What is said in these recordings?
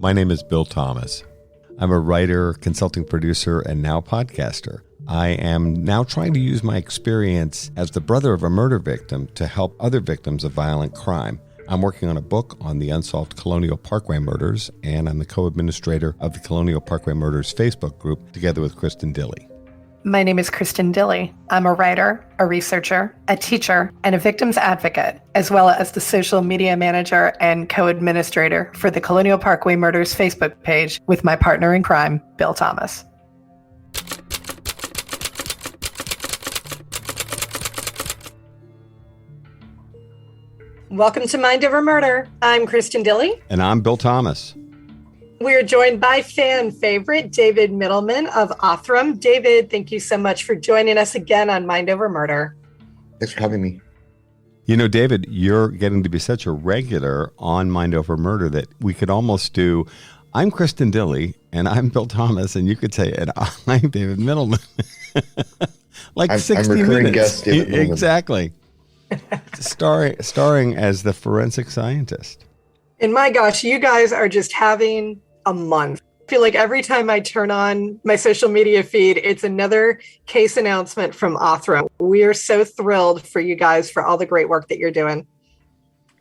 My name is Bill Thomas. I'm a writer, consulting producer, and now podcaster. I am now trying to use my experience as the brother of a murder victim to help other victims of violent crime. I'm working on a book on the unsolved Colonial Parkway murders, and I'm the co-administrator of the Colonial Parkway Murders Facebook group together with Kristin Dilley. My name is Kristin Dilley. I'm a writer, a researcher, a teacher, and a victims advocate, as well as the social media manager and co-administrator for the Colonial Parkway Murders Facebook page with my partner in crime, Bill Thomas. Welcome to Mind Over Murder. I'm Kristin Dilley. And I'm Bill Thomas. We're joined by fan favorite David Mittelman of Othram. David, thank you so much for joining us again on Mind Over Murder. Thanks for having me. You know, David, you're getting to be such a regular on Mind Over Murder that we could almost do, I'm Kristin Dilley, and I'm Bill Thomas, and you could say, and I'm David Mittelman. Like 60 I'm recurring minutes. Guest David Mittelman. Exactly. Starring as the forensic scientist. And my gosh, you guys are just having a month. I feel like every time I turn on my social media feed, it's another case announcement from Othram. We are so thrilled for you guys for all the great work that you're doing.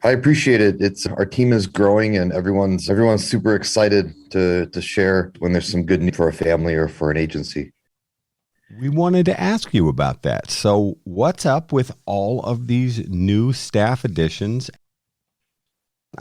I appreciate it. Our team is growing, and everyone's super excited to share when there's some good news for a family or for an agency. We wanted to ask you about that. So what's up with all of these new staff additions?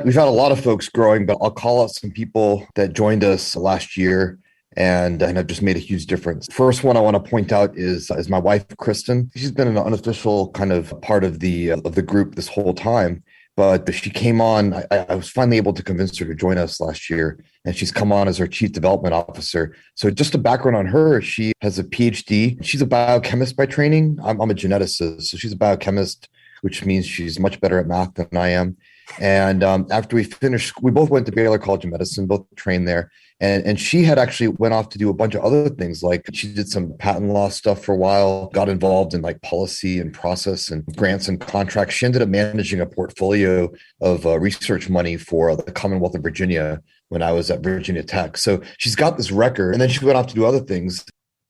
We've had a lot of folks growing, but I'll call out some people that joined us last year and have just made a huge difference. First one I want to point out is my wife, Kristin. She's been an unofficial kind of part of the group this whole time, but she came on. I was finally able to convince her to join us last year, and she's come on as our Chief Development Officer. So just a background on her, she has a PhD. She's a biochemist by training. I'm a geneticist, so she's a biochemist, which means she's much better at math than I am. And after we finished, we both went to Baylor College of Medicine, both trained there. And she had actually went off to do a bunch of other things. Like she did some patent law stuff for a while, got involved in like policy and process and grants and contracts. She ended up managing a portfolio of research money for the Commonwealth of Virginia when I was at Virginia Tech. So she's got this record, and then she went off to do other things.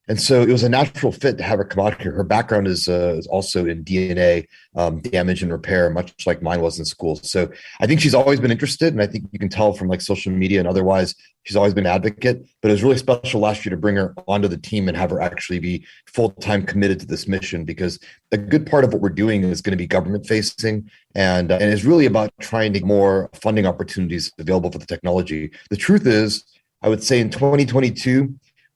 And so it was a natural fit to have her come out here. Her background is also in DNA damage and repair, much like mine was in school. So I think she's always been interested, and I think you can tell from like social media and otherwise, she's always been an advocate. But it was really special last year to bring her onto the team and have her actually be full-time committed to this mission, because a good part of what we're doing is going to be government facing, and it's really about trying to get more funding opportunities available for the technology. The truth is, I would say in 2022,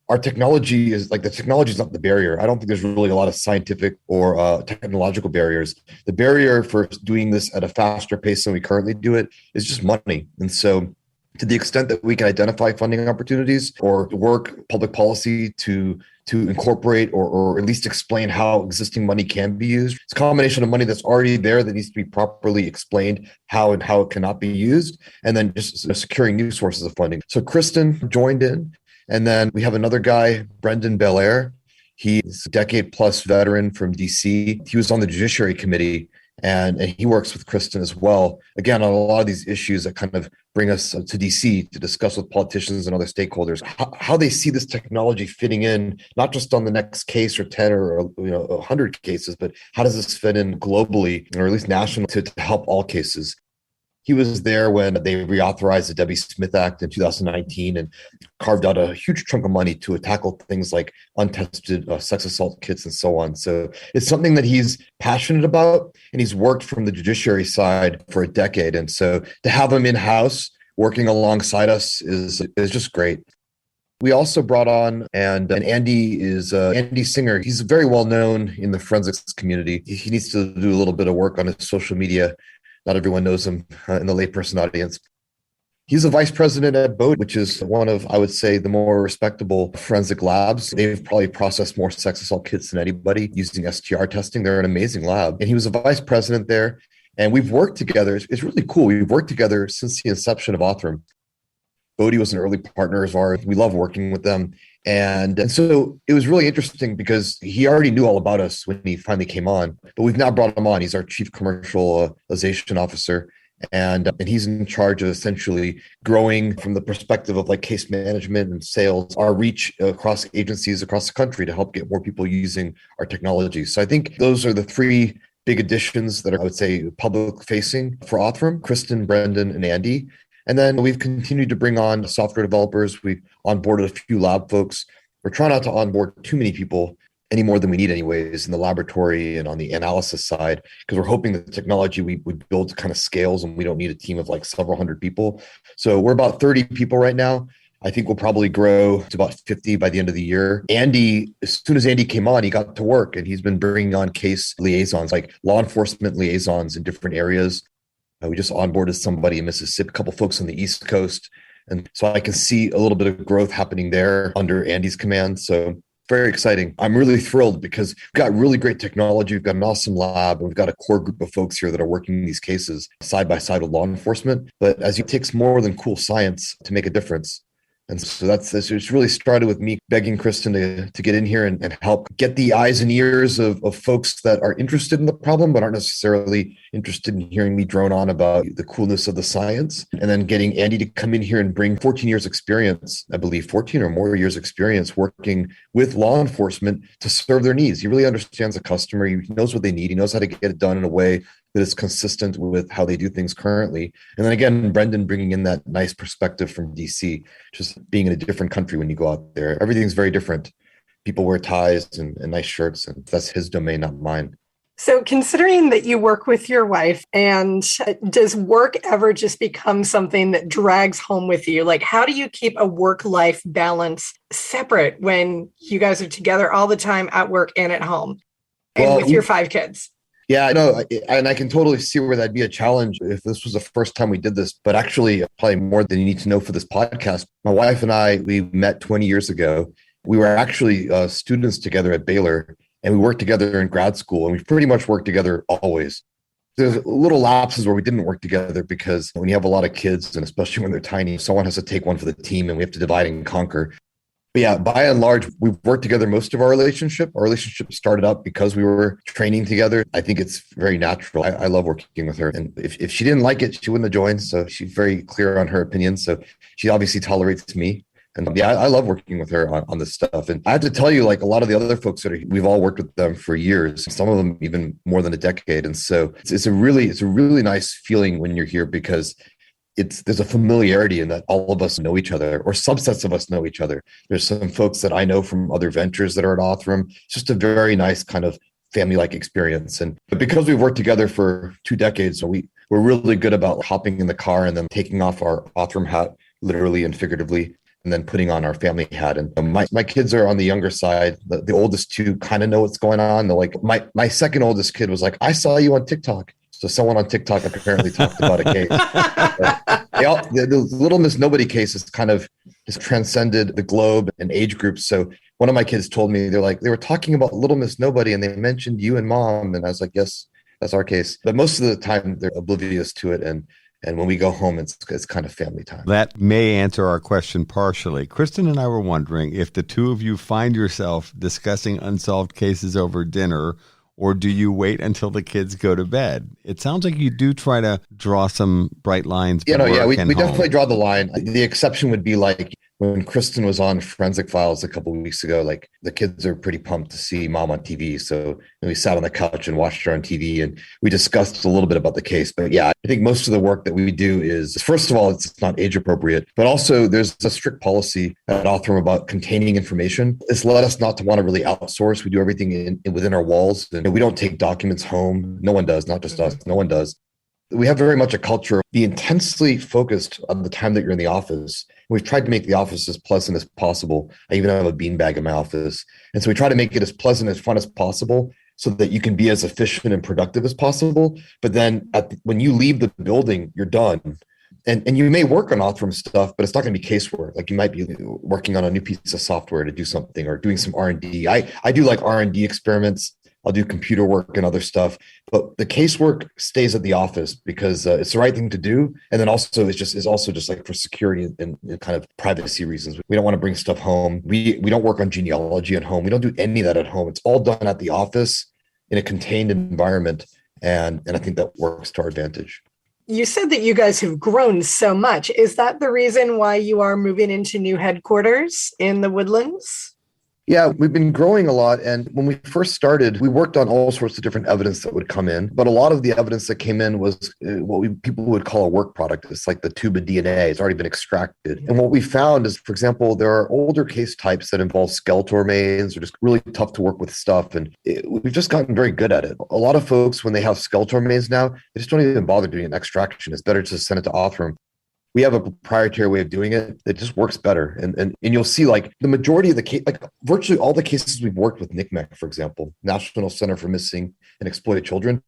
our technology is like, the technology is not the barrier. I don't think there's really a lot of scientific or technological barriers. The barrier for doing this at a faster pace than we currently do it is just money. And so to the extent that we can identify funding opportunities or work public policy to incorporate or at least explain how existing money can be used, it's a combination of money that's already there that needs to be properly explained how and how it cannot be used, and then just securing new sources of funding. So Kristin joined in. And then we have another guy, Brendan Belair. He's a decade-plus veteran from DC. He was on the Judiciary Committee, and he works with Kristin as well, again, on a lot of these issues that kind of bring us to DC to discuss with politicians and other stakeholders how they see this technology fitting in, not just on the next case or 10 or 100 cases, but how does this fit in globally, or at least nationally, to help all cases. He was there when they reauthorized the Debbie Smith Act in 2019 and carved out a huge chunk of money to tackle things like untested sex assault kits and so on. So it's something that he's passionate about, and he's worked from the judiciary side for a decade. And so to have him in-house working alongside us is just great. We also brought on, and Andy is Andy Singer. He's very well known in the forensics community. He needs to do a little bit of work on his social media. Not everyone knows him in the layperson audience. He's a vice president at BOAT, which is one of, I would say, the more respectable forensic labs. They've probably processed more sex assault kits than anybody using STR testing. They're an amazing lab. And he was a vice president there. And we've worked together. It's really cool. We've worked together since the inception of Othram. Bodie was an early partner of ours. We love working with them. And so it was really interesting because he already knew all about us when he finally came on, but we've now brought him on. He's our chief commercialization officer. And he's in charge of essentially growing from the perspective of like case management and sales, our reach across agencies across the country to help get more people using our technology. So I think those are the three big additions that are, I would say, public facing for Othram: Kristin, Brendan, and Andy. And then we've continued to bring on software developers. We've onboarded a few lab folks. We're trying not to onboard too many people any more than we need anyways in the laboratory and on the analysis side, because we're hoping that the technology we build kind of scales and we don't need a team of like several hundred people. So we're about 30 people right now. I think we'll probably grow to about 50 by the end of the year. Andy, as soon as Andy came on, he got to work and he's been bringing on case liaisons, like law enforcement liaisons in different areas. We just onboarded somebody in Mississippi, a couple folks on the East Coast. And so I can see a little bit of growth happening there under Andy's command. So very exciting. I'm really thrilled because we've got really great technology. We've got an awesome lab, and we've got a core group of folks here that are working these cases side by side with law enforcement. But as it takes more than cool science to make a difference. And so it's really started with me begging Kristin to get in here and help get the eyes and ears of folks that are interested in the problem, but aren't necessarily interested in hearing me drone on about the coolness of the science. And then getting Andy to come in here and bring 14 years experience, I believe 14 or more years experience working with law enforcement to serve their needs. He really understands the customer. He knows what they need. He knows how to get it done in a way that is consistent with how they do things currently. And then again, Brendan bringing in that nice perspective from DC, just being in a different country when you go out there. Everything's very different. People wear ties and nice shirts, and that's his domain, not mine. So considering that you work with your wife, and does work ever just become something that drags home with you? Like, how do you keep a work-life balance separate when you guys are together all the time at work and at home and with your 5 kids? Yeah, I know. And I can totally see where that'd be a challenge if this was the first time we did this. But actually, probably more than you need to know for this podcast, my wife and I, we met 20 years ago. We were actually students together at Baylor, and we worked together in grad school. And we've pretty much worked together always. There's little lapses where we didn't work together because when you have a lot of kids, and especially when they're tiny, someone has to take one for the team and we have to divide and conquer. But yeah, by and large, we've worked together most of our relationship. Our relationship started up because we were training together. I think it's very natural. I love working with her. And if she didn't like it, she wouldn't have joined. So she's very clear on her opinion. So she obviously tolerates me. And yeah, I love working with her on this stuff. And I have to tell you, like a lot of the other folks we've all worked with them for years, some of them even more than a decade. And so it's a really nice feeling when you're here because there's a familiarity in that all of us know each other, or subsets of us know each other. There's some folks that I know from other ventures that are at Othram. It's just a very nice kind of family-like experience. And because we've worked together for 2 decades, so we're really good about hopping in the car and then taking off our Othram hat, literally and figuratively, and then putting on our family hat. And my kids are on the younger side. The oldest 2 kind of know what's going on. They're like, my second oldest kid was like, I saw you on TikTok. So someone on TikTok apparently talked about a case. The Little Miss Nobody case has kind of just transcended the globe and age groups. So one of my kids told me, they were talking about Little Miss Nobody and they mentioned you and mom. And I was like, yes, that's our case. But most of the time they're oblivious to it. And when we go home, it's kind of family time. That may answer our question partially. Kristin and I were wondering if the 2 of you find yourself discussing unsolved cases over dinner, or do you wait until the kids go to bed? It sounds like you do try to draw some bright lines. We definitely draw the line. The exception would be like when Kristin was on Forensic Files a couple of weeks ago, like the kids are pretty pumped to see mom on TV. So we sat on the couch and watched her on TV and we discussed a little bit about the case. But yeah, I think most of the work that we do is, first of all, it's not age appropriate, but also there's a strict policy at Othram about containing information. It's led us not to want to really outsource. We do everything within our walls, and we don't take documents home. No one does, not just us. No one does. We have very much a culture of be intensely focused on the time that you're in the office. We've tried to make the office as pleasant as possible. I even have a beanbag in my office. And so we try to make it as pleasant, as fun as possible so that you can be as efficient and productive as possible. But then when you leave the building, you're done. And you may work on Othram stuff, but it's not going to be casework. Like you might be working on a new piece of software to do something or doing some R&D. I do like R&D experiments. I'll do computer work and other stuff, but the casework stays at the office because it's the right thing to do. And then also is also just like for security and kind of privacy reasons. We don't want to bring stuff home. We don't work on genealogy at home. We don't do any of that at home. It's all done at the office in a contained environment. And I think that works to our advantage. You said that you guys have grown so much. Is that the reason why you are moving into new headquarters in the Woodlands? Yeah, we've been growing a lot. And when we first started, we worked on all sorts of different evidence that would come in. But a lot of the evidence that came in was people would call a work product. It's like the tube of DNA. It's already been extracted. And what we found is, for example, there are older case types that involve skeletal remains or just really tough to work with stuff. And we've just gotten very good at it. A lot of folks, when they have skeletal remains now, they just don't even bother doing an extraction. It's better to send it to Othram. We have a proprietary way of doing it that just works better. And you'll see like the majority of the case, like virtually all the cases we've worked with NCMEC, for example, National Center for Missing and Exploited Children,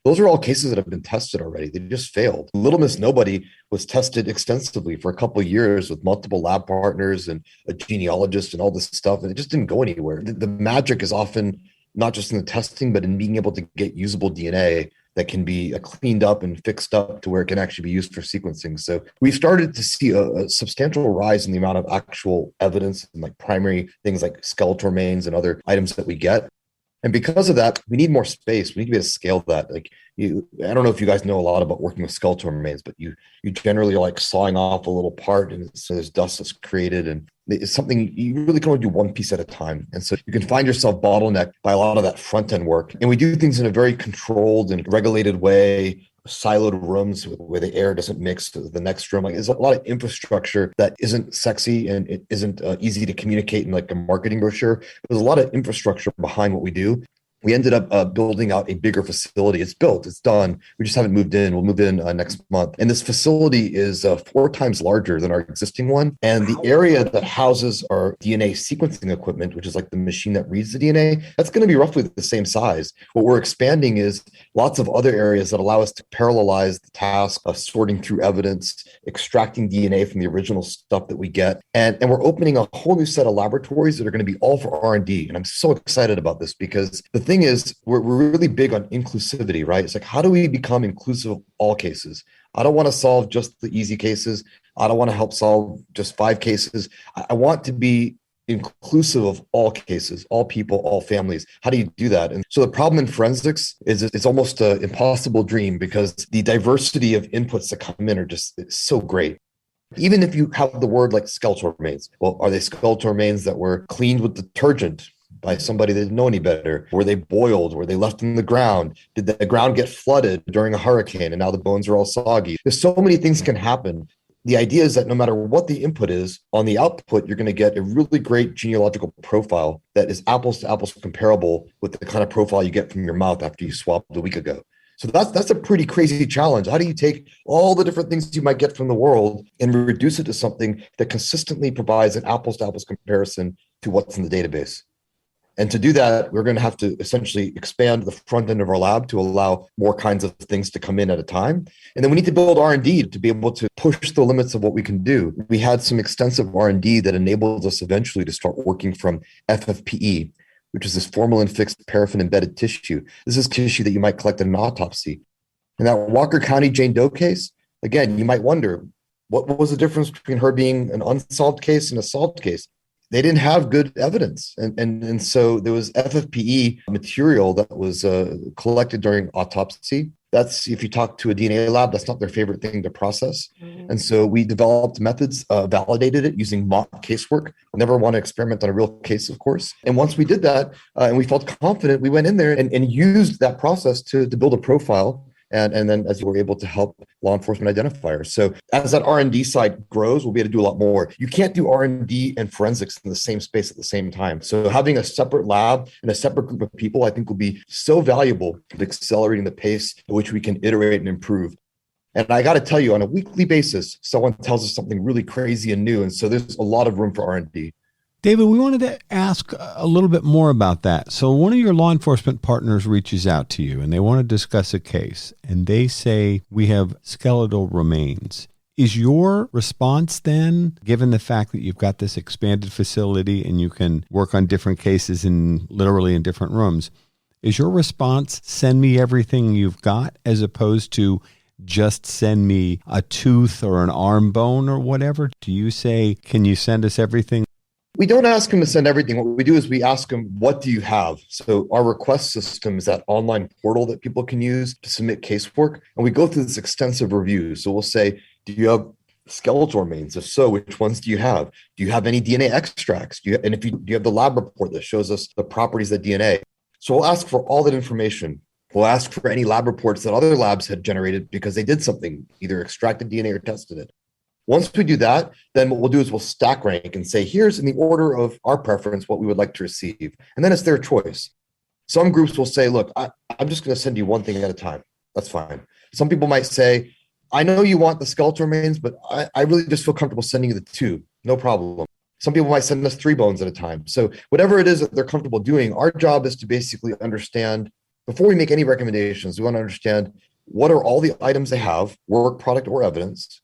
those are all cases that have been tested already. They just failed. Little Miss Nobody was tested extensively for a couple of years with multiple lab partners and a genealogist and all this stuff. And it just didn't go anywhere. The magic is often not just in the testing, but in being able to get usable DNA that can be cleaned up and fixed up to where it can actually be used for sequencing. So we've started to see a substantial rise in the amount of actual evidence and like primary things like skeletal remains and other items that we get. And because of that, we need more space. We need to be able to scale that. Like I don't know if you guys know a lot about working with skeletal remains, but you generally are like sawing off a little part, and so there's dust that's created, and it's something you really can only do one piece at a time. And so you can find yourself bottlenecked by a lot of that front end work. And we do things in a very controlled and regulated way, siloed rooms where the air doesn't mix to the next room. Like there's a lot of infrastructure that isn't sexy and it isn't easy to communicate in like a marketing brochure. There's a lot of infrastructure behind what we do. We ended up building out a bigger facility. It's built, it's done. We just haven't moved in. We'll move in next month. And this facility is 4 times larger than our existing one. And the area that houses our DNA sequencing equipment, which is like the machine that reads the DNA, that's going to be roughly the same size. What we're expanding is lots of other areas that allow us to parallelize the task of sorting through evidence, extracting DNA from the original stuff that we get. And we're opening a whole new set of laboratories that are going to be all for R&D. And I'm so excited about this because the thing is, we're really big on inclusivity, right? It's like, how do we become inclusive of all cases? I don't want to solve just the easy cases. I don't want to help solve just 5 cases. I want to be inclusive of all cases, all people, all families. How do you do that? And so the problem in forensics is it's almost an impossible dream because the diversity of inputs that come in are just so great. Even if you have the word like skeletal remains, well, are they skeletal remains that were cleaned with detergent by somebody that didn't know any better? Were they boiled? Were they left in the ground? Did the ground get flooded during a hurricane and now the bones are all soggy? There's so many things can happen. The idea is that no matter what the input is, on the output, you're going to get a really great genealogical profile that is apples to apples comparable with the kind of profile you get from your mouth after you swapped a week ago. So that's a pretty crazy challenge. How do you take all the different things you might get from the world and reduce it to something that consistently provides an apples to apples comparison to what's in the database? And to do that, we're going to have to essentially expand the front end of our lab to allow more kinds of things to come in at a time. And then we need to build R&D to be able to push the limits of what we can do. We had some extensive R&D that enabled us eventually to start working from FFPE, which is this formalin-fixed paraffin-embedded tissue. This is tissue that you might collect in an autopsy. In that Walker County Jane Doe case, again, you might wonder, what was the difference between her being an unsolved case and a solved case? They didn't have good evidence. And so there was FFPE material that was collected during autopsy. That's, if you talk to a DNA lab, that's not their favorite thing to process. Mm-hmm. And so we developed methods, validated it using mock casework. Never want to experiment on a real case, of course. And once we did that and we felt confident, we went in there and used that process to build a profile. And then as we're able to help law enforcement identifiers. So as that R&D side grows, we'll be able to do a lot more. You can't do R&D and forensics in the same space at the same time. So having a separate lab and a separate group of people, I think will be so valuable to accelerating the pace at which we can iterate and improve. And I got to tell you, on a weekly basis, someone tells us something really crazy and new. And so there's a lot of room for R&D. David, we wanted to ask a little bit more about that. So one of your law enforcement partners reaches out to you and they want to discuss a case and they say, we have skeletal remains. Is your response then, given the fact that you've got this expanded facility and you can work on different cases literally in different rooms, is your response, send me everything you've got, as opposed to just send me a tooth or an arm bone or whatever? Do you say, can you send us everything? We don't ask them to send everything. What we do is we ask them, what do you have? So our request system is that online portal that people can use to submit casework. And we go through this extensive review. So we'll say, do you have skeletal remains? If so, which ones do you have? Do you have any DNA extracts? Do you have the lab report that shows us the properties of DNA? So we'll ask for all that information. We'll ask for any lab reports that other labs had generated because they did something, either extracted DNA or tested it. Once we do that, then what we'll do is we'll stack rank and say, here's in the order of our preference what we would like to receive. And then it's their choice. Some groups will say, look, I'm just going to send you one thing at a time. That's fine. Some people might say, I know you want the skeletal remains, but I really just feel comfortable sending you the 2. No problem. Some people might send us 3 bones at a time. So whatever it is that they're comfortable doing, our job is to basically understand, before we make any recommendations, we want to understand what are all the items they have, work product or evidence.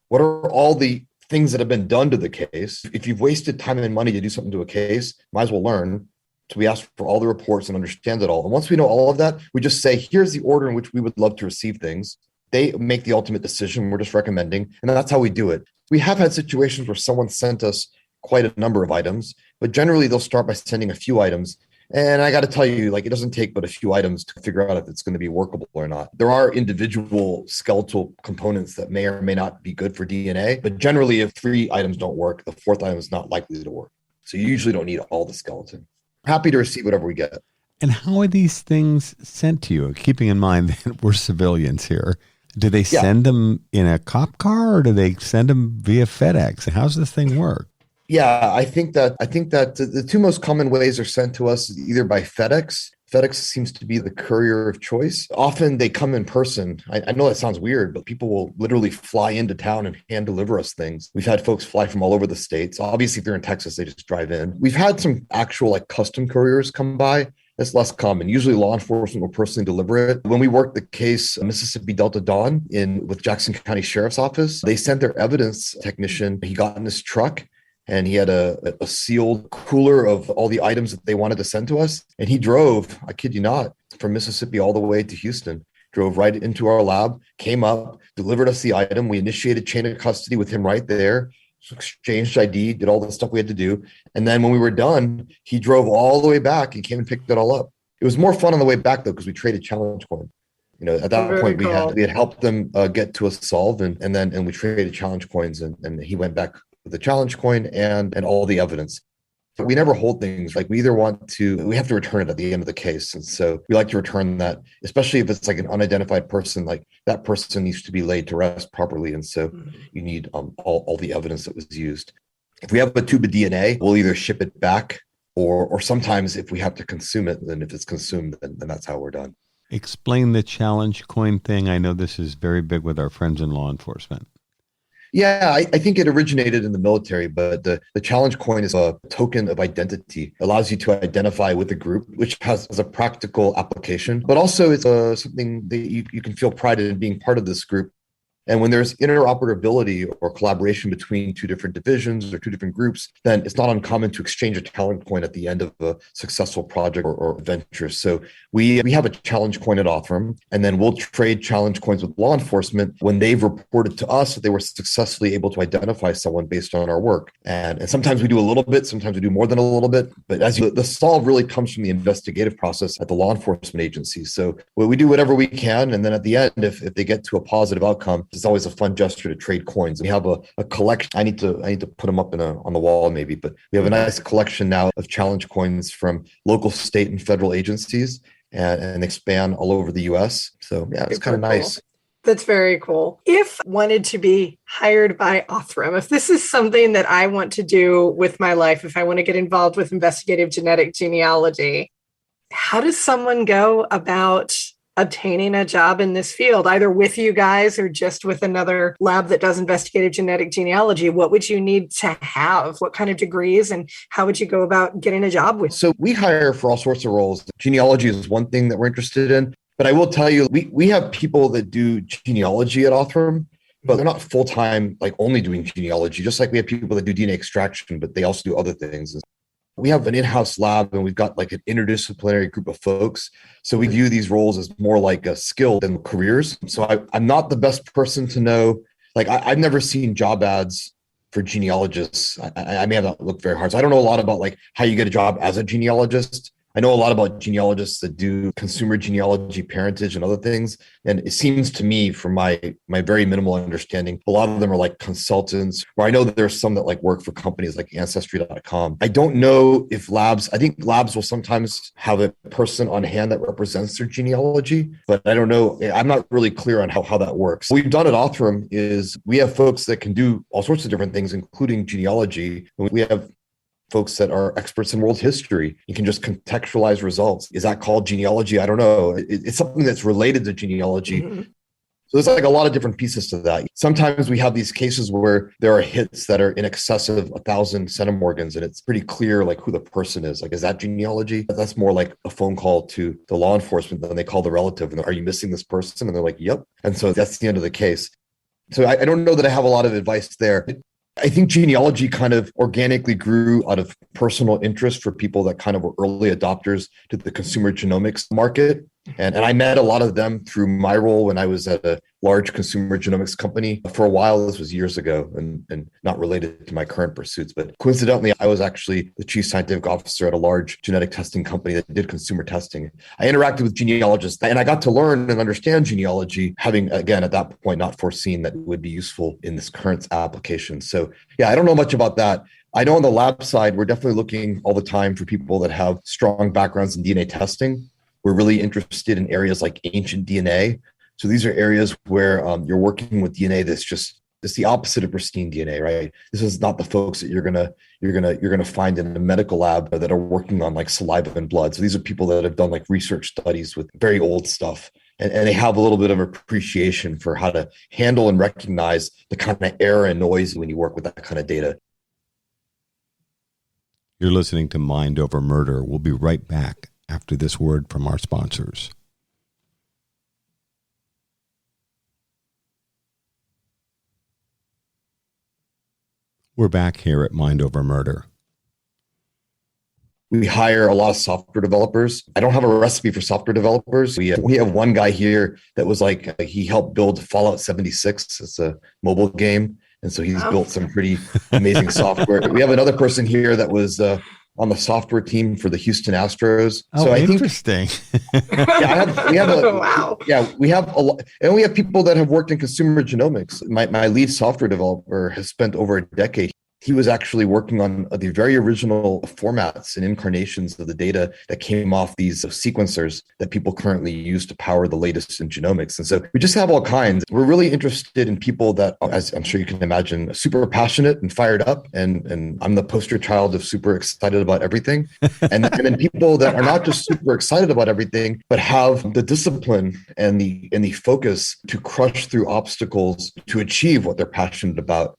What are all the things that have been done to the case? If you've wasted time and money to do something to a case, might as well learn. So we ask for all the reports and understand it all. And once we know all of that, we just say, here's the order in which we would love to receive things. They make the ultimate decision. We're just recommending. And that's how we do it. We have had situations where someone sent us quite a number of items, but generally they'll start by sending a few items. And I got to tell you, it doesn't take but a few items to figure out if it's going to be workable or not. There are individual skeletal components that may or may not be good for DNA, but generally if 3 items don't work, the 4th item is not likely to work. So you usually don't need all the skeleton. Happy to receive whatever we get. And how are these things sent to you? Keeping in mind that we're civilians here. Do they send them in a cop car or do they send them via FedEx? How's this thing work? Yeah, I think that the 2 most common ways are sent to us either by FedEx. FedEx seems to be the courier of choice. Often they come in person. I know that sounds weird, but people will literally fly into town and hand deliver us things. We've had folks fly from all over the states. Obviously, if they're in Texas, they just drive in. We've had some actual custom couriers come by. That's less common. Usually law enforcement will personally deliver it. When we worked the case Mississippi Delta Dawn with Jackson County Sheriff's Office, they sent their evidence technician. He got in his truck and he had a sealed cooler of all the items that they wanted to send to us. And he drove, I kid you not, from Mississippi all the way to Houston, drove right into our lab, came up, delivered us the item. We initiated chain of custody with him right there, exchanged ID, did all the stuff we had to do. And then when we were done, he drove all the way back and came and picked it all up. It was more fun on the way back, though, because we traded challenge coin. At that point, we had helped them get to a solve, and we traded challenge coins, and he went back with the challenge coin and all the evidence. But we never hold things. We we have to return it at the end of the case. And so we like to return that, especially if it's an unidentified person, that person needs to be laid to rest properly. And so you need all the evidence that was used. If we have a tube of DNA, we'll either ship it back or sometimes if we have to consume it, then if it's consumed, then that's how we're done. Explain the challenge coin thing. I know this is very big with our friends in law enforcement. Yeah, I think it originated in the military, but the challenge coin is a token of identity. It allows you to identify with a group, which has a practical application, but also it's something that you can feel pride in being part of this group. And when there's interoperability or collaboration between 2 different divisions or 2 different groups, then it's not uncommon to exchange a challenge coin at the end of a successful project or venture. So we have a challenge coin at Othram, and then we'll trade challenge coins with law enforcement when they've reported to us that they were successfully able to identify someone based on our work. And sometimes we do a little bit, sometimes we do more than a little bit. But the solve really comes from the investigative process at the law enforcement agency. So we do whatever we can. And then at the end, if they get to a positive outcome, it's always a fun gesture to trade coins. We have a collection. I need to put them up on the wall maybe, but we have a nice collection now of challenge coins from local, state, and federal agencies, and expand all over the U.S. So yeah, it's kind of nice. That's very cool. If wanted to be hired by Othram, if this is something that I want to do with my life, if I want to get involved with investigative genetic genealogy, how does someone go about obtaining a job in this field, either with you guys or just with another lab that does investigative genetic genealogy? What would you need to have? What kind of degrees, and how would you go about getting a job with? So we hire for all sorts of roles. Genealogy is one thing that we're interested in, but I will tell you, we have people that do genealogy at Othram, but they're not full-time, only doing genealogy, just like we have people that do DNA extraction, but they also do other things. We have an in-house lab, and we've got an interdisciplinary group of folks. So we view these roles as more like a skill than careers. So I'm not the best person to know. I've never seen job ads for genealogists, I may have not looked very hard. So I don't know a lot about like how you get a job as a genealogist. I know a lot about genealogists that do consumer genealogy, parentage, and other things. And it seems to me, from my very minimal understanding, a lot of them are like consultants, or I know that there's some that like work for companies like Ancestry.com. I don't know if I think labs will sometimes have a person on hand that represents their genealogy, but I don't know. I'm not really clear on how that works. What we've done at Othram is we have folks that can do all sorts of different things, including genealogy. We have folks that are experts in world history. You can just contextualize results. Is that called genealogy? I don't know. It's something that's related to genealogy. Mm-hmm. So there's like a lot of different pieces to that. Sometimes we have these cases where there are hits that are in excess of 1,000 centimorgans, and it's pretty clear like who the person is. Like, is that genealogy? That's more like a phone call to the law enforcement. Then they call the relative and are you missing this person? And they're like, yep. And so that's the end of the case. So I don't know that I have a lot of advice there. I think genealogy kind of organically grew out of personal interest for people that kind of were early adopters to the consumer genomics market. And I met a lot of them through my role when I was at a large consumer genomics company for a while. This was years ago and not related to my current pursuits. But coincidentally, I was actually the chief scientific officer at a large genetic testing company that did consumer testing. I interacted with genealogists and I got to learn and understand genealogy, having, again, at that point, not foreseen that it would be useful in this current application. So yeah, I don't know much about that. I know on the lab side, we're definitely looking all the time for people that have strong backgrounds in DNA testing. We're really interested in areas like ancient DNA. So these are areas where you're working with DNA it's the opposite of pristine DNA, right? This is not the folks that you're gonna find in a medical lab that are working on like saliva and blood. So these are people that have done like research studies with very old stuff. And they have a little bit of appreciation for how to handle and recognize the kind of error and noise when you work with that kind of data. You're listening to Mind Over Murder. We'll be right back after this word from our sponsors. We're back here at Mind Over Murder. We hire a lot of software developers. I don't have a recipe for software developers. We have one guy here that was like, he helped build Fallout 76. It's a mobile game. And so he's built some pretty amazing software. We have another person here that was on the software team for the Houston Astros. Oh, so interesting. We have a lot, and we have people that have worked in consumer genomics. My lead software developer has spent over a decade. He was actually working on the very original formats and incarnations of the data that came off these sequencers that people currently use to power the latest in genomics. And so we just have all kinds. We're really interested in people that, as I'm sure you can imagine, are super passionate and fired up. And I'm the poster child of super excited about everything. And then people that are not just super excited about everything, but have the discipline and the focus to crush through obstacles to achieve what they're passionate about.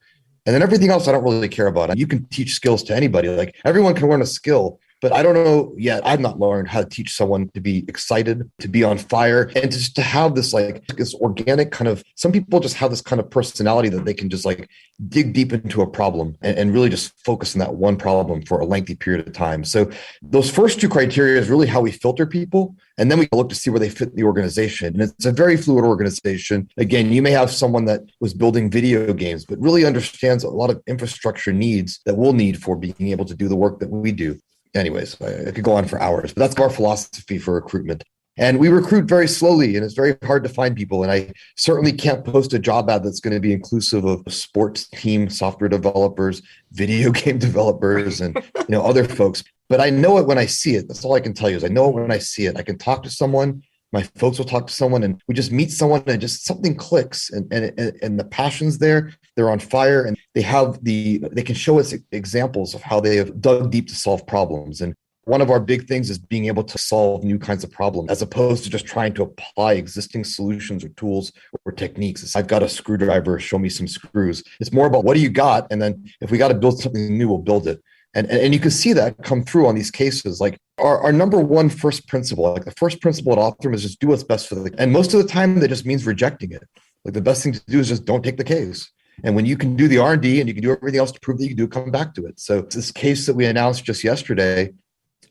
And then everything else I don't really care about. You can teach skills to anybody. Like everyone can learn a skill, but I don't know yet. I've not learned how to teach someone to be excited, to be on fire, and just to have this this organic kind of, some people just have this kind of personality that they can just like dig deep into a problem and really just focus on that one problem for a lengthy period of time. So those first two criteria is really how we filter people. And then we look to see where they fit in the organization. And it's a very fluid organization. Again, you may have someone that was building video games, but really understands a lot of infrastructure needs that we'll need for being able to do the work that we do. Anyways, I could go on for hours, but that's our philosophy for recruitment. And we recruit very slowly, and it's very hard to find people. And I certainly can't post a job ad that's going to be inclusive of sports team software developers, video game developers, and other folks. But I know it when I see it. That's all I can tell you is I know it when I see it. I can talk to someone. My folks will talk to someone, and we just meet someone, and just something clicks, and the passion's there. They're on fire, and they can show us examples of how they have dug deep to solve problems. And one of our big things is being able to solve new kinds of problems, as opposed to just trying to apply existing solutions or tools or techniques. It's, I've got a screwdriver, show me some screws. It's more about what do you got, and then if we got to build something new, we'll build it. And you can see that come through on these cases. Like our number one first principle, like the first principle at Othram is just do what's best for and most of the time that just means rejecting it. Like the best thing to do is just don't take the case. And when you can do the R&D and you can do everything else to prove that you can do, come back to it. So this case that we announced just yesterday,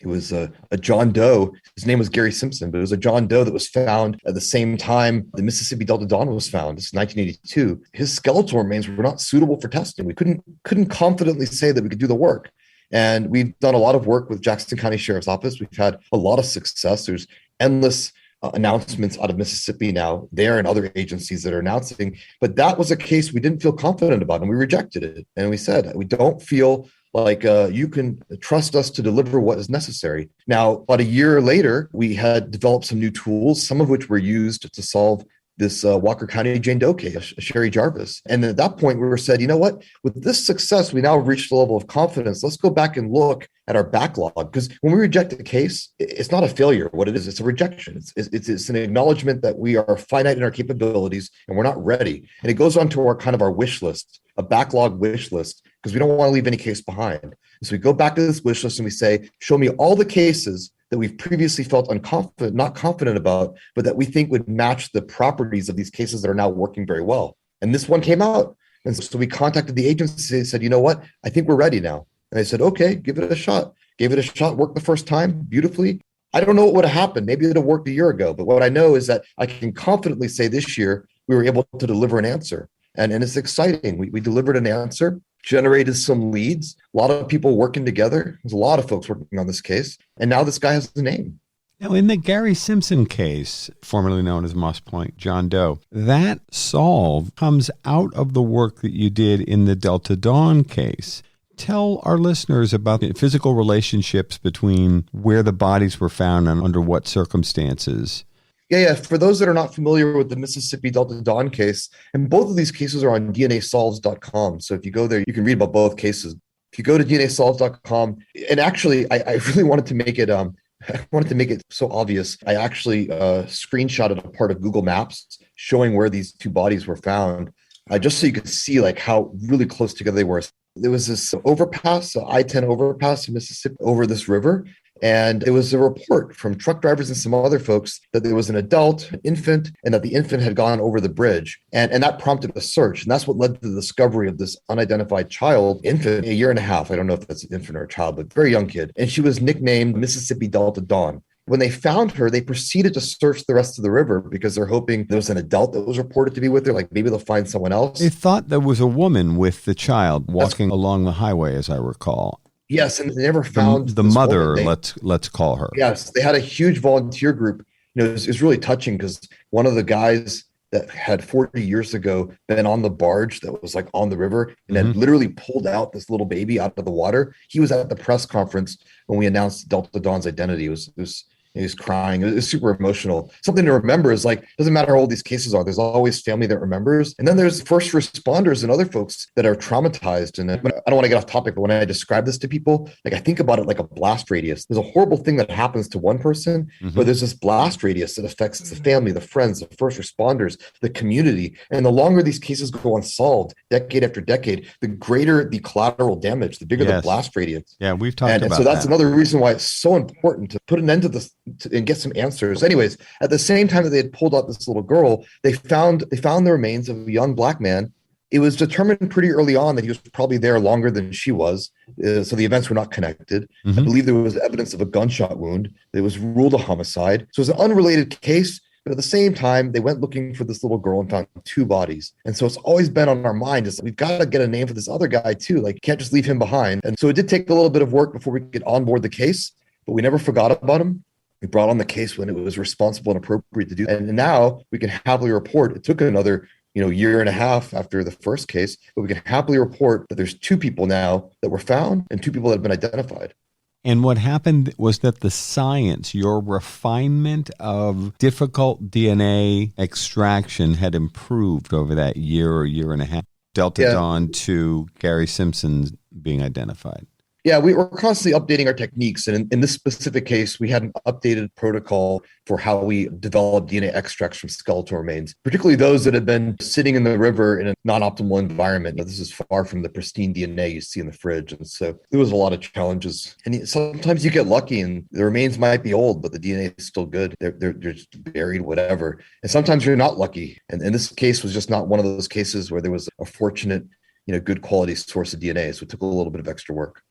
It was a John Doe. His name was Gary Simpson, but it was a John Doe that was found at the same time the Mississippi Delta Dawn was found. This is 1982. His skeletal remains were not suitable for testing. We couldn't confidently say that we could do the work. And we've done a lot of work with Jackson County Sheriff's Office. We've had a lot of success. There's endless announcements out of Mississippi now, there and other agencies that are announcing. But that was a case we didn't feel confident about, and we rejected it. And we said, we don't feel like you can trust us to deliver what is necessary. Now, about a year later, we had developed some new tools, some of which were used to solve this Walker County Jane Doe case, Sherry Jarvis. And at that point, we were said, you know what? With this success, we now have reached a level of confidence. Let's go back and look at our backlog. Because when we reject a case, it's not a failure. What it is, it's a rejection. It's an acknowledgement that we are finite in our capabilities and we're not ready. And it goes on to our kind of our wish list, a backlog wish list, because we don't want to leave any case behind. And so we go back to this wish list and we say, show me all the cases that we've previously felt not confident about, but that we think would match the properties of these cases that are now working very well. And this one came out. And so we contacted the agency and said, you know what? I think we're ready now. And they said, okay, give it a shot. Gave it a shot, worked the first time beautifully. I don't know what would have happened. Maybe it would have worked a year ago. But what I know is that I can confidently say this year, we were able to deliver an answer. And it's exciting. We delivered an answer, generated some leads, a lot of people working together. There's a lot of folks working on this case. And now this guy has a name. Now, in the Gary Simpson case, formerly known as Moss Point John Doe, that solve comes out of the work that you did in the Delta Dawn case. Tell our listeners about the physical relationships between where the bodies were found and under what circumstances. Yeah. For those that are not familiar with the Mississippi Delta Dawn case, and both of these cases are on DNAsolves.com. So if you go there, you can read about both cases. If you go to DNAsolves.com, and actually, I really wanted to make it so obvious. I actually screenshotted a part of Google Maps showing where these two bodies were found, just so you could see like how really close together they were. There was this overpass, I-10 overpass in Mississippi over this river. And it was a report from truck drivers and some other folks that there was an adult, an infant, and that the infant had gone over the bridge. And that prompted a search. And that's what led to the discovery of this unidentified infant, a year and a half. I don't know if that's an infant or a child, but very young kid. And she was nicknamed Mississippi Delta Dawn. When they found her, they proceeded to search the rest of the river because they're hoping there was an adult that was reported to be with her. Like maybe they'll find someone else. They thought there was a woman with the child walking along the highway, as I recall. Yes, and they never found the mother. Let's call her. Yes, they had a huge volunteer group. It was really touching because one of the guys that had 40 years ago been on the barge that was like on the river and had literally pulled out this little baby out of the water. He was at the press conference when we announced Delta Dawn's identity. He was crying. It was super emotional. Something to remember is like, doesn't matter how old these cases are. There's always family that remembers. And then there's first responders and other folks that are traumatized. And I don't want to get off topic, but when I describe this to people, like I think about it like a blast radius. There's a horrible thing that happens to one person, but there's this blast radius that affects the family, the friends, the first responders, the community. And the longer these cases go unsolved, decade after decade, the greater the collateral damage, the bigger the blast radius. Yeah, we've talked about that. And so that's another reason why it's so important to put an end to this and get some answers. Anyways, at the same time that they had pulled out this little girl, they found the remains of a young Black man. It was determined pretty early on that he was probably there longer than she was. So the events were not connected. I believe there was evidence of a gunshot wound. It was ruled a homicide. So it was an unrelated case. But at the same time, they went looking for this little girl and found two bodies. And so it's always been on our mind is we've got to get a name for this other guy too. Like, can't just leave him behind. And so it did take a little bit of work before we could onboard the case, but we never forgot about him. We brought on the case when it was responsible and appropriate to do. And now we can happily report, it took another year and a half after the first case, but we can happily report that there's two people now that were found and two people that have been identified. And what happened was that the science, your refinement of difficult DNA extraction had improved over that year or year and a half. Delta Dawn to Gary Simpson being identified. Yeah, we were constantly updating our techniques. And in this specific case, we had an updated protocol for how we develop DNA extracts from skeletal remains, particularly those that have been sitting in the river in a non-optimal environment. Now, this is far from the pristine DNA you see in the fridge. And so there was a lot of challenges. And sometimes you get lucky and the remains might be old, but the DNA is still good. They're just buried, whatever. And sometimes you're not lucky. And this case was just not one of those cases where there was a fortunate, good quality source of DNA. So it took a little bit of extra work.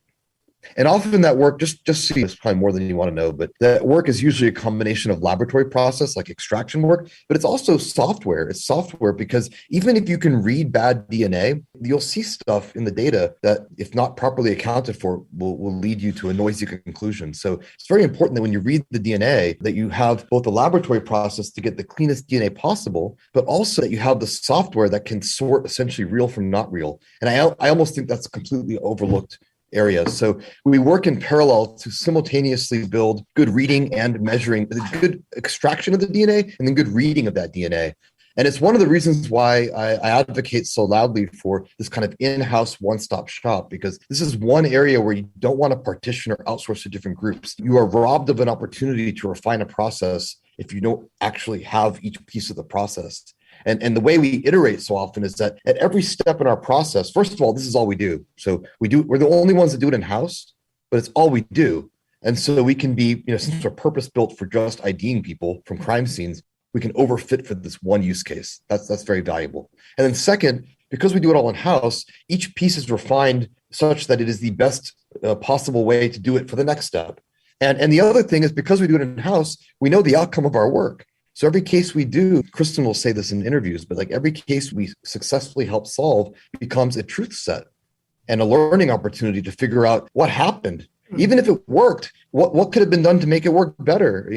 And often that work, just so it's probably more than you want to know, but that work is usually a combination of laboratory process like extraction work, but it's also software. It's software because even if you can read bad DNA, you'll see stuff in the data that, if not properly accounted for, will lead you to a noisy conclusion. So it's very important that when you read the DNA, that you have both the laboratory process to get the cleanest DNA possible, but also that you have the software that can sort essentially real from not real. And I almost think that's completely overlooked areas. So we work in parallel to simultaneously build good reading and measuring, the good extraction of the DNA and then good reading of that DNA. And it's one of the reasons why I advocate so loudly for this kind of in-house one-stop shop, because this is one area where you don't want to partition or outsource to different groups. You are robbed of an opportunity to refine a process if you don't actually have each piece of the process. And the way we iterate so often is that at every step in our process, first of all, this is all we do. So we're the only ones that do it in-house, but it's all we do. And so we can be, since we're purpose built for just IDing people from crime scenes, we can overfit for this one use case. That's very valuable. And then second, because we do it all in-house, each piece is refined such that it is the best possible way to do it for the next step. And the other thing is, because we do it in-house, we know the outcome of our work. So every case we do, Kristin will say this in interviews, but like every case we successfully help solve becomes a truth set and a learning opportunity to figure out what happened. Even if it worked, what could have been done to make it work better?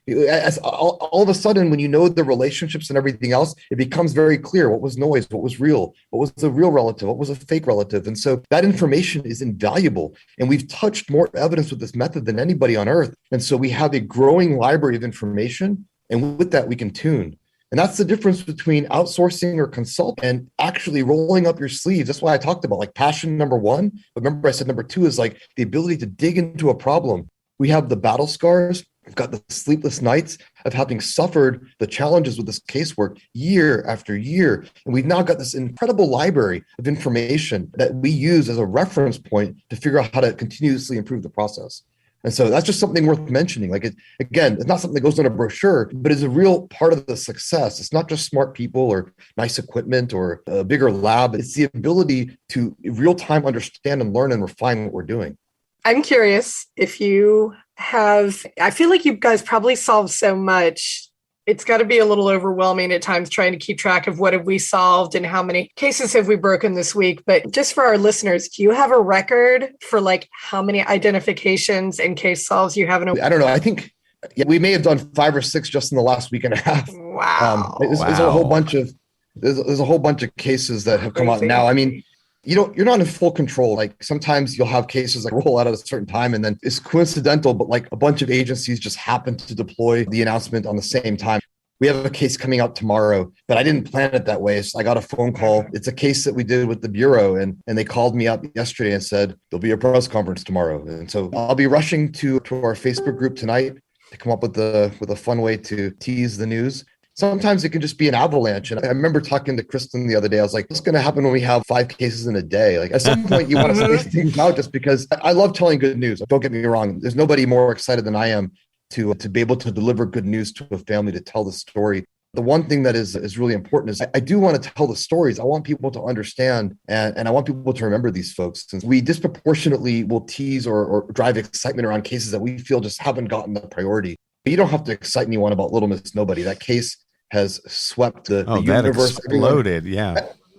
As all of a sudden, when you know the relationships and everything else, it becomes very clear what was noise, what was real, what was the real relative, what was a fake relative. And so that information is invaluable. And we've touched more evidence with this method than anybody on earth. And so we have a growing library of information. And with that, we can tune. And that's the difference between outsourcing or consult and actually rolling up your sleeves. That's why I talked about like passion, number one. But remember, I said number two is like the ability to dig into a problem. We have the battle scars. We've got the sleepless nights of having suffered the challenges with this casework year after year. And we've now got this incredible library of information that we use as a reference point to figure out how to continuously improve the process. And so that's just something worth mentioning. Like, again, it's not something that goes on a brochure, but it's a real part of the success. It's not just smart people or nice equipment or a bigger lab. It's the ability to real-time understand and learn and refine what we're doing. I'm curious if you have, I feel like you guys probably solve so much. It's got to be a little overwhelming at times trying to keep track of what have we solved and how many cases have we broken this week. But just for our listeners, do you have a record for like how many identifications and case solves you have? I don't know. I think we may have done 5 or 6 just in the last week and a half. Wow. There's a whole bunch of there's a whole bunch of cases that have come out now. I mean, you're not in full control. Like sometimes you'll have cases that roll out at a certain time and then it's coincidental, but like a bunch of agencies just happen to deploy the announcement on the same time. We have a case coming out tomorrow, but I didn't plan it that way. So I got a phone call. It's a case that we did with the Bureau and they called me up yesterday and said, there'll be a press conference tomorrow. And so I'll be rushing to our Facebook group tonight to come up with a fun way to tease the news. Sometimes it can just be an avalanche. And I remember talking to Kristin the other day. I was like, what's going to happen when we have 5 cases in a day? Like at some point you want to space things out just because I love telling good news. Don't get me wrong. There's nobody more excited than I am to be able to deliver good news to a family, to tell the story. The one thing that is really important is I do want to tell the stories. I want people to understand and I want people to remember these folks. Since we disproportionately will tease or drive excitement around cases that we feel just haven't gotten the priority. But you don't have to excite anyone about Little Miss Nobody. That case has swept the universe. Exploded.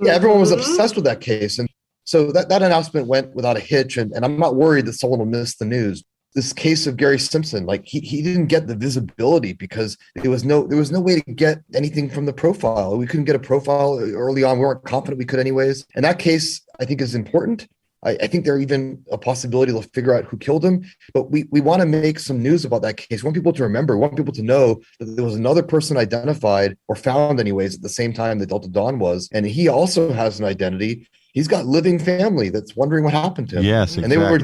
Everyone was obsessed with that case. And so that announcement went without a hitch. And I'm not worried that someone will miss the news. This case of Gary Simpson, like he didn't get the visibility because there was no way to get anything from the profile. We couldn't get a profile early on. We weren't confident we could anyways. And that case, I think, is important. I think there's even a possibility they'll figure out who killed him. But we want to make some news about that case. We want people to remember. We want people to know that there was another person identified or found anyways at the same time that Delta Dawn was. And he also has an identity. He's got living family that's wondering what happened to him. Yes, exactly. And they were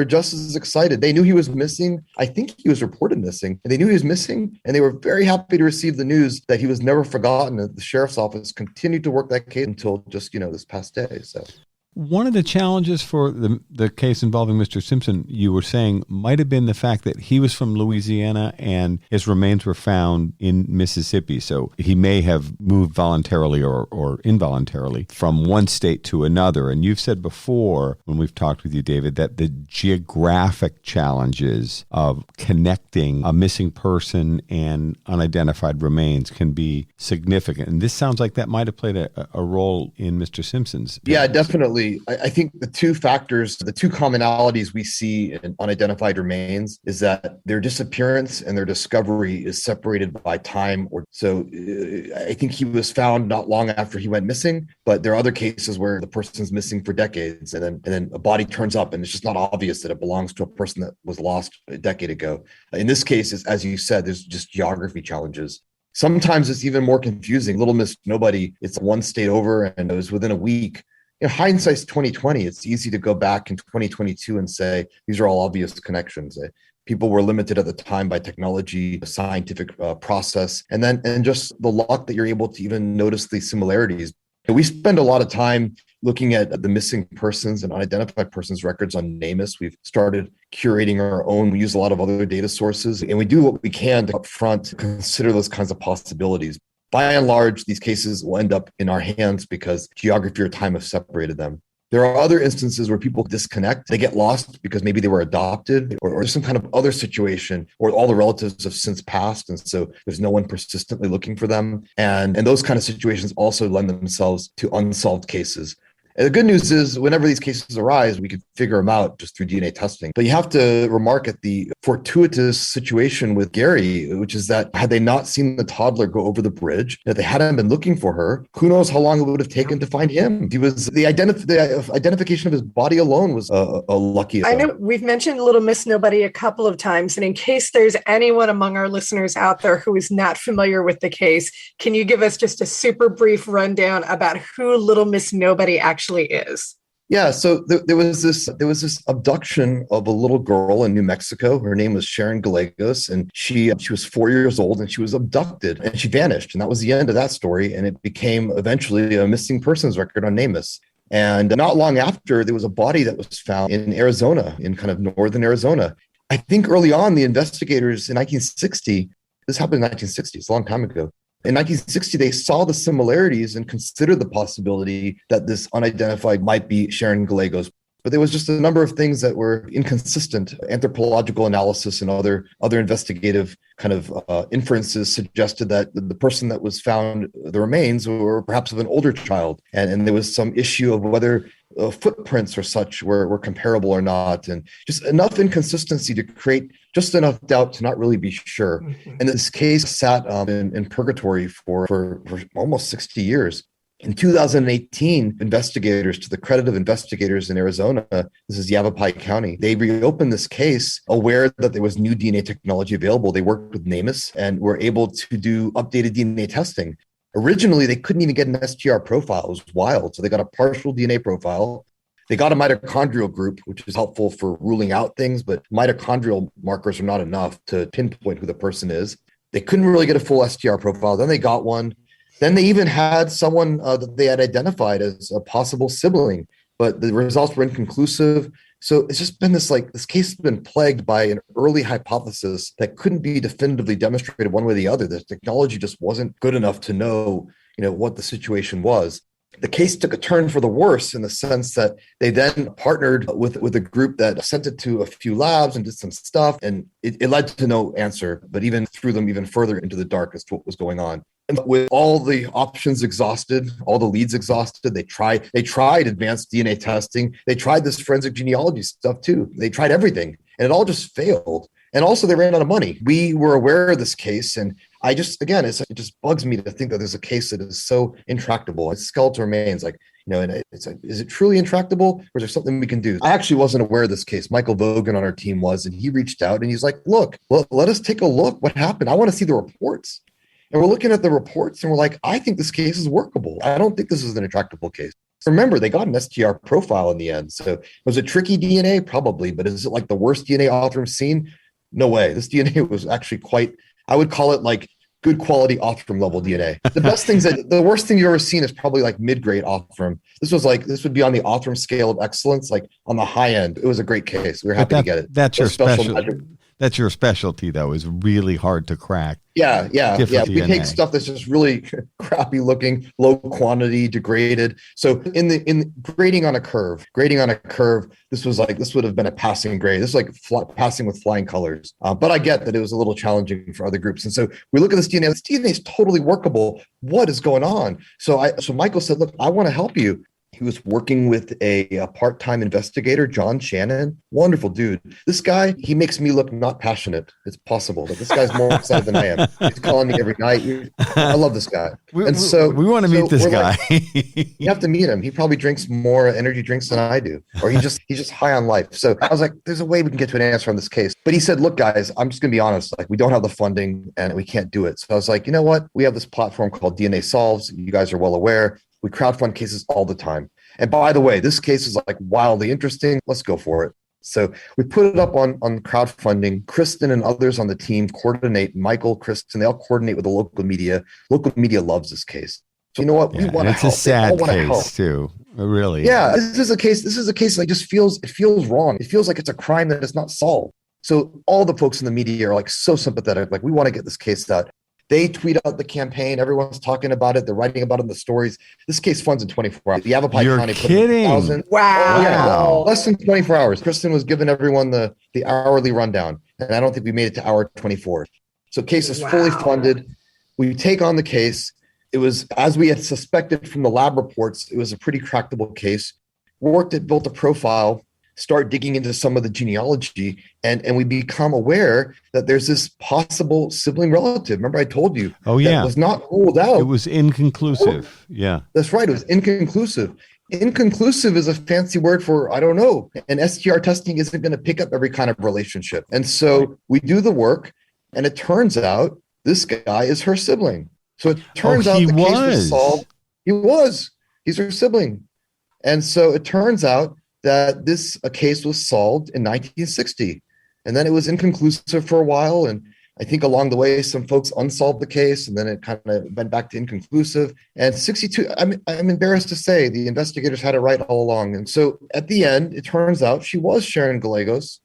just as excited. They knew he was missing. I think he was reported missing. And they knew he was missing. And they were very happy to receive the news that he was never forgotten. That the sheriff's office continued to work that case until just, this past day. So One of the challenges for the case involving Mr. Simpson, you were saying, might have been the fact that he was from Louisiana and his remains were found in Mississippi. So he may have moved voluntarily or involuntarily from one state to another. And you've said before, when we've talked with you, David, that the geographic challenges of connecting a missing person and unidentified remains can be significant. And this sounds like that might have played a role in Mr. Simpson's. Yeah, definitely. I think the two commonalities we see in unidentified remains is that their disappearance and their discovery is separated by time. I think he was found not long after he went missing, but there are other cases where the person's missing for decades and then a body turns up and it's just not obvious that it belongs to a person that was lost a decade ago. In this case, as you said, there's just geography challenges. Sometimes it's even more confusing. Little Miss Nobody, it's one state over and it was within a week. Hindsight's 2020. It's easy to go back in 2022 and say these are all obvious connections. People were limited at the time by technology, scientific process, and just the luck that you're able to even notice these similarities. We spend a lot of time looking at the missing persons and unidentified persons records on NamUs. We've started curating our own. We use a lot of other data sources, and we do what we can to upfront consider those kinds of possibilities. By and large, these cases will end up in our hands because geography or time have separated them. There are other instances where people disconnect. They get lost because maybe they were adopted or some kind of other situation, or all the relatives have since passed. And so there's no one persistently looking for them. And those kind of situations also lend themselves to unsolved cases. And the good news is whenever these cases arise, we can figure them out just through DNA testing. But you have to remark at the fortuitous situation with Gary, which is that had they not seen the toddler go over the bridge, that they hadn't been looking for her, who knows how long it would have taken to find him. The identification of his body alone was a lucky event. I know we've mentioned Little Miss Nobody a couple of times, and in case there's anyone among our listeners out there who is not familiar with the case, can you give us just a super brief rundown about who Little Miss Nobody actually is? Yeah, so there was this abduction of a little girl in New Mexico. Her name was Sharon Gallegos, and she was 4 years old, and she was abducted, and she vanished, and that was the end of that story. And it became eventually a missing persons record on NamUs. And not long after, there was a body that was found in Arizona, in kind of northern Arizona. I think early on, the investigators in 1960, this happened in 1960, it's a long time ago. In 1960, they saw the similarities and considered the possibility that this unidentified might be Sharon Gallegos. But there was just a number of things that were inconsistent. Anthropological analysis and other investigative kind of inferences suggested that the person that was found, the remains, were perhaps of an older child. And there was some issue of whether footprints or such were comparable or not. And just enough inconsistency to create just enough doubt to not really be sure. Mm-hmm. And this case sat in purgatory for almost 60 years. In 2018, investigators, to the credit of investigators in Arizona, this is Yavapai County, they reopened this case aware that there was new DNA technology available. They worked with NamUs and were able to do updated DNA testing. Originally, they couldn't even get an STR profile. It was wild. So they got a partial DNA profile. They got a mitochondrial group, which is helpful for ruling out things, but mitochondrial markers are not enough to pinpoint who the person is. They couldn't really get a full STR profile. Then they got one. Then they even had someone that they had identified as a possible sibling, but the results were inconclusive. So it's just been this case has been plagued by an early hypothesis that couldn't be definitively demonstrated one way or the other. The technology just wasn't good enough to know, what the situation was. The case took a turn for the worse in the sense that they then partnered with a group that sent it to a few labs and did some stuff, and it led to no answer, but even threw them even further into the dark as to what was going on. And with all the options exhausted, all the leads exhausted, they tried advanced DNA testing. They tried this forensic genealogy stuff too. They tried everything, and it all just failed. And also they ran out of money. We were aware of this case, and it just bugs me to think that there's a case that is so intractable. It's skeletal remains, is it truly intractable, or is there something we can do? I actually wasn't aware of this case. Michael Vogan on our team was, and he reached out and he's like, look, let us take a look. What happened? I want to see the reports. And we're looking at the reports and we're like, I think this case is workable. I don't think this is an intractable case. Remember, they got an STR profile in the end. So was it tricky DNA? Probably. But is it like the worst DNA Othram's seen? No way. This DNA was actually I would call it like good quality Othram level DNA. The worst thing you've ever seen is probably like mid-grade Othram. This would be on the Othram scale of excellence, like on the high end. It was a great case. We were happy to get it. That's your specialty, though, is really hard to crack. Yeah. We take stuff that's just really crappy looking, low quantity, degraded. So in grading on a curve, this would have been a passing grade. This is like passing with flying colors. But I get that it was a little challenging for other groups. And so we look at this DNA. This DNA is totally workable. What is going on? So Michael said, look, I want to help you. He was working with a part-time investigator, John Shannon. Wonderful dude. This guy, he makes me look not passionate. It's possible, but this guy's more excited than I am. He's calling me every night. I love this guy. We want to meet this guy. You have to meet him. He probably drinks more energy drinks than I do, or he's just high on life. So I was like, there's a way we can get to an answer on this case. But he said, look, guys, I'm just going to be honest. Like, we don't have the funding and we can't do it. So I was like, you know what? We have this platform called DNA Solves. You guys are well aware. We crowdfund cases all the time. And by the way, this case is like wildly interesting. Let's go for it. So we put it up on crowdfunding. Kristin and others on the team coordinate. Michael, Kristin, they all coordinate with the local media. Local media loves this case. So you know what? We want to help. It's a sad case too. Really. Yeah. This is a case that just feels wrong. It feels like it's a crime that is not solved. So all the folks in the media are like so sympathetic. Like, we want to get this case out. They tweet out the campaign. Everyone's talking about it. They're writing about it in the stories. This case funds in 24 hours. The Yavapai County put in 1,000. Wow. Oh, yeah, less than 24 hours. Kristin was giving everyone the hourly rundown. And I don't think we made it to hour 24. So case is fully funded. We take on the case. It was, as we had suspected from the lab reports, it was a pretty tractable case. Built a profile, start digging into some of the genealogy, and we become aware that there's this possible sibling relative. Remember I told you that was not ruled out. It was inconclusive. Yeah. That's right. It was inconclusive. Inconclusive is a fancy word for, I don't know. And STR testing isn't going to pick up every kind of relationship. And so we do the work, and it turns out this guy is her sibling. So it turns out the case was solved. He's her sibling. And so it turns out that a case was solved in 1960. And then it was inconclusive for a while. And I think along the way, some folks unsolved the case, and then it kind of went back to inconclusive. And 62, I'm embarrassed to say, the investigators had it right all along. And so at the end, it turns out she was Sharon Gallegos.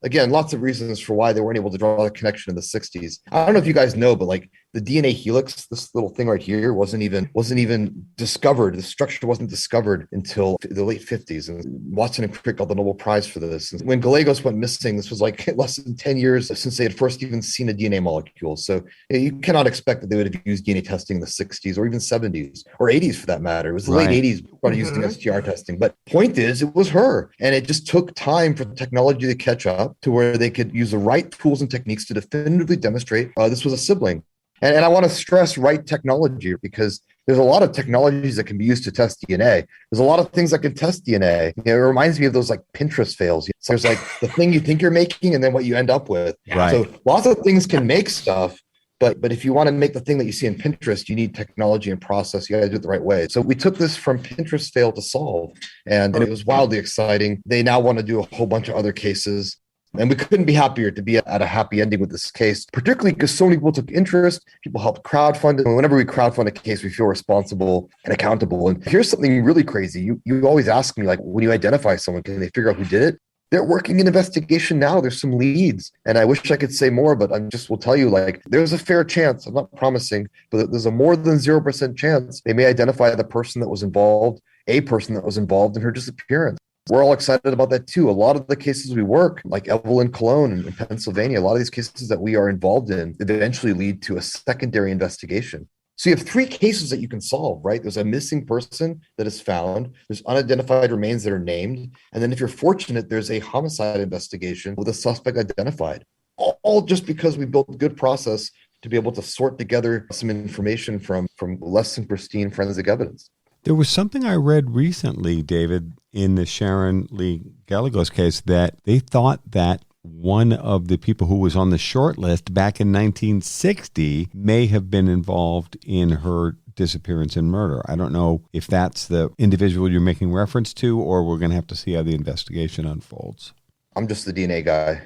Again, lots of reasons for why they weren't able to draw the connection in the 60s. I don't know if you guys know, but like the DNA helix, this little thing right here, wasn't even discovered. The structure wasn't discovered until the late 50s. And Watson and Crick got the Nobel Prize for this. And when Gallegos went missing, this was like less than 10 years since they had first even seen a DNA molecule. So you cannot expect that they would have used DNA testing in the 60s or even 70s or 80s for that matter. It was the late 80s when using STR testing. But point is, it was her. And it just took time for the technology to catch up to where they could use the right tools and techniques to definitively demonstrate this was a sibling. And I want to stress right technology, because there's a lot of technologies that can be used to test DNA. There's a lot of things that can test DNA. It reminds me of those like Pinterest fails. So there's like the thing you think you're making and then what you end up with. Right. So lots of things can make stuff. But if you want to make the thing that you see in Pinterest, you need technology and process. You got to do it the right way. So we took this from Pinterest fail to solve, and it was wildly exciting. They now want to do a whole bunch of other cases. And we couldn't be happier to be at a happy ending with this case, particularly because so many people took interest. People helped crowdfund it. And whenever we crowdfund a case, we feel responsible and accountable. And here's something really crazy. You always ask me, like, when you identify someone, can they figure out who did it? They're working an investigation now. There's some leads. And I wish I could say more, but I just will tell you, like, there's a fair chance. I'm not promising, but there's a more than 0% chance they may identify the person that was involved, a person that was involved in her disappearance. We're all excited about that too. A lot of the cases we work, like Evelyn Cologne in Pennsylvania, a lot of these cases that we are involved in eventually lead to a secondary investigation. So you have 3 cases that you can solve, right? There's a missing person that is found. There's unidentified remains that are named. And then if you're fortunate, there's a homicide investigation with a suspect identified. All just because we built a good process to be able to sort together some information from less than pristine forensic evidence. There was something I read recently, David, in the Sharon Lee Gallegos case, that they thought that one of the people who was on the short list back in 1960 may have been involved in her disappearance and murder. I don't know if that's the individual you're making reference to, or we're going to have to see how the investigation unfolds. I'm just the DNA guy.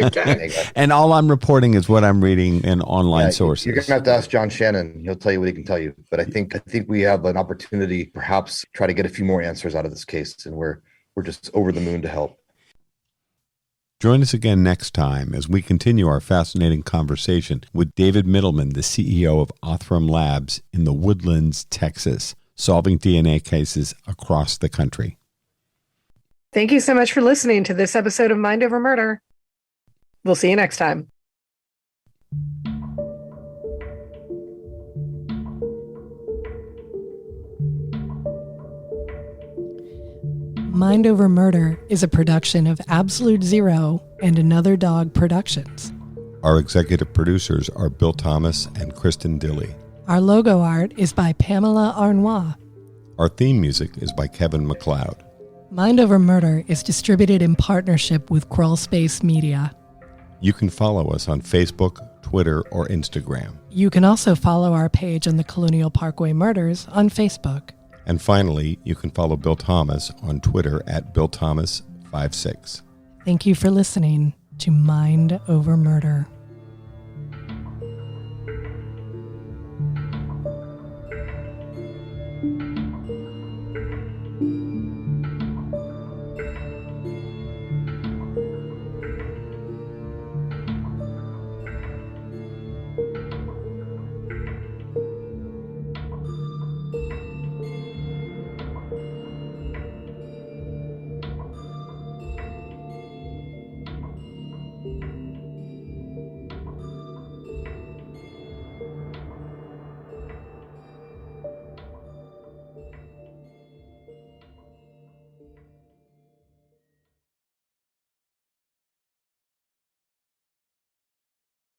Okay. And all I'm reporting is what I'm reading in online sources. You're going to have to ask John Shannon. He'll tell you what he can tell you. But I think we have an opportunity, perhaps, try to get a few more answers out of this case, and we're just over the moon to help. Join us again next time as we continue our fascinating conversation with David Mittelman, the CEO of Othram Labs in the Woodlands, Texas, solving DNA cases across the country. Thank you so much for listening to this episode of Mind Over Murder. We'll see you next time. Mind Over Murder is a production of Absolute Zero and Another Dog Productions. Our executive producers are Bill Thomas and Kristin Dilley. Our logo art is by Pamela Arnois. Our theme music is by Kevin MacLeod. Mind Over Murder is distributed in partnership with Crawlspace Media. You can follow us on Facebook, Twitter, or Instagram. You can also follow our page on the Colonial Parkway Murders on Facebook. And finally, you can follow Bill Thomas on Twitter at BillThomas56. Thank you for listening to Mind Over Murder.